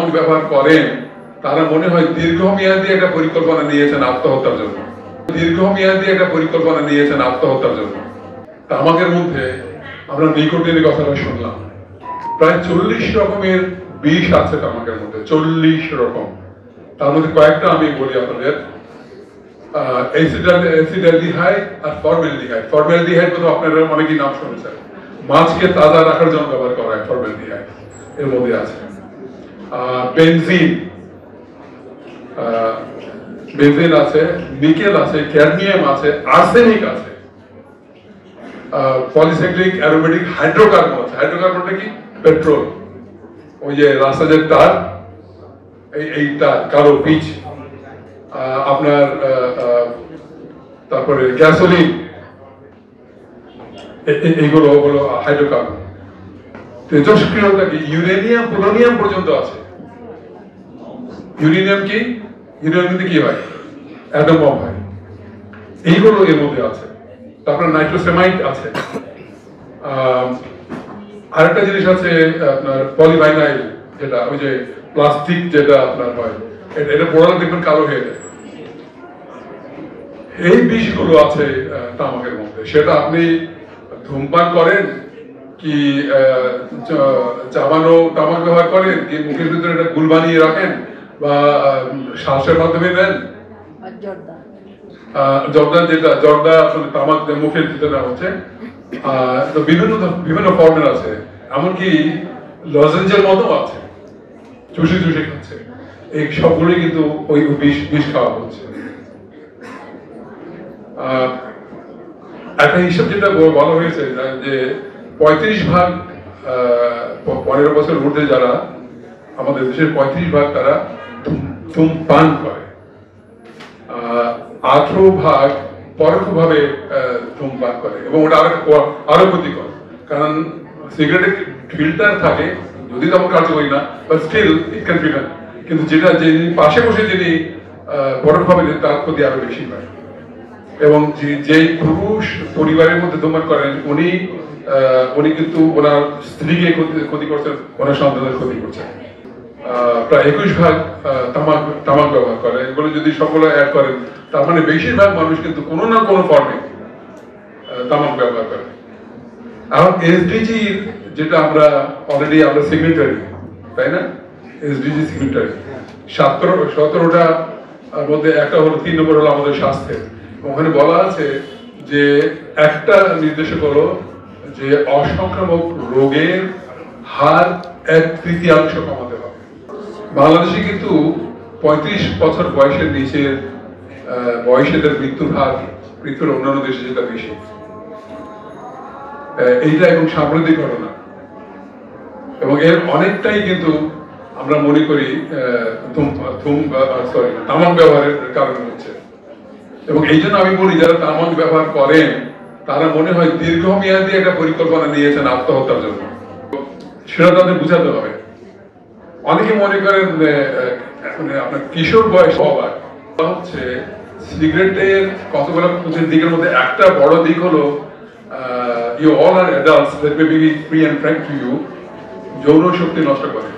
তামাক ব্যবহার করেন তারা মনে হয় দীর্ঘমেয়াদী একটা পরিকল্পনা নিয়েছেন আত্মহত্যার জন্য। তামাকের মধ্যে আমরা নিকোটিনের কথাটা শুনলাম, প্রায় 40 রকমের বিষ আছে তামাকের মধ্যে, 40 রকম। তার মধ্যে কয়েকটা আমি বলি আপনাদের। অ্যাসিটালডিহাইড আর ফর্মালডিহাইড। ফর্মালডিহাইড তো আপনারা অনেকেই নাম শুনেছেন, মাছকে তাজা রাখার জন্য ব্যবহার করা হয় ফর্মালডিহাইড, এর মধ্যে আছে। বেনজিন আছে, নিকেল আছে, ক্যাডমিয়াম আছে, আর্সেনিক আছে, পলিসাইক্লিক অ্যারোমেটিক হাইড্রোকার্বন আছে। হাইড্রোকার্বনটা কি? পেট্রোল, ওই যে রাস্তার তার, এই তার কালো পিচ, আপনার তারপরে গ্যাসোলিন, এইগুলো হলো হাইড্রোকার্বন। তেজস্ক্রিয়তা কি? ইউরেনিয়াম, পোলোনিয়াম পর্যন্ত আছে। ইউরেনিয়াম কি? ইউরেনিয়াম কি হয়? অ্যাটম বম হয়। এইগুলো এর মধ্যে আছে। তারপরে নাইট্রোসেমাইড আছে। আরেকটা জিনিস আছে আপনার পলিভাইনাইল, যেটা ওই যে প্লাস্টিক যেটা আপনার হয়, এটা পোড়ালে দেখবেন কালো হয়ে যায়। এই বিষগুলো আছে তামাকের মধ্যে। সেটা আপনি ধূমপান করেন কি চাবানো তামাক ব্যবহার করেন কি মুখের ভিতরে একটা গুল বানিয়ে রাখেন বা শ্বাসের মাধ্যমে নেন, জর্দা যেটা জর্দা আসলে তামাক মুখের ভিতরে নেওয়া হচ্ছে। তো বিভিন্ন ফর্মের আছে, এমনকি লজেঞ্জের মতো আছে, চুষে চুষে খাচ্ছে। এই সবগুলোই কিন্তু ওই বিষ খাওয়া হচ্ছে। একটা হিসাব যেটা বলা হয়েছে যে 35% 15 বছর ঊর্ধ্বে যারা আমাদের দেশের 35% তারা ধূমপান করে, 18% পরোক্ষভাবে ধূমপান করে, এবং ওটা আরো ক্ষতিকর। কারণ সিগারেটের ফিল্টার থাকে, যদি তেমন কার্যকরী না, but still it can filter. কিন্তু যেটা যিনি পাশে বসে যিনি পরোক্ষভাবে, তার ক্ষতি আরো বেশি হয়। এবং যে পুরুষ পরিবারের মধ্যে ধূমপান করেন উনি কিন্তু ওনার স্ত্রীকে ক্ষতি করছেন, ওনার সন্তানের ক্ষতি করছেন। প্রায় 21% তামাক ব্যবহার করে। এগুলো যদি সকলে অ্যাড করেন, তার মানে বেশিরভাগ মানুষ কিন্তু কোনো না কোনো ফর্মে তামাক ব্যবহার করে। এখন এসডিজি, যেটা আমরা অলরেডি আমরা সিগনেটারি, তাই না? এসডিজি সিগনেটারি 17টা মধ্যে একটা হলো 3 নম্বর হলো আমাদের স্বাস্থ্যের। ওখানে বলা আছে যে একটা নির্দেশক হলো যে অসংক্রামক রোগের হার 1/3 কমাতে হবে। বাংলাদেশে কিন্তু 35 বছর বয়সের নিচের বয়সীদের মৃত্যুর হার পৃথিবীর অন্যান্য দেশে যেটা বেশি। এইটা এবং সাম্প্রতিক ঘটনা, এবং এর অনেকটাই কিন্তু আমরা মনে করি তামাক ব্যবহারের কারণে হচ্ছে। এবং এই জন্য আমি বলি, যারা তামাক ব্যবহার করেন তারা মনে হয় দীর্ঘমেয়াদী একটা পরিকল্পনা নিয়েছেন আত্মহত্যার জন্য। সেটা তাদের বুঝাতে হবে। অনেকে মনে করেন আপনার কিশোর বয়স হওয়ার হচ্ছে সিগারেটের কতগুলো দিকের মধ্যে একটা বড় দিক হলো, you all are adults, let me be free and frank to you, যৌন শক্তি নষ্ট করে।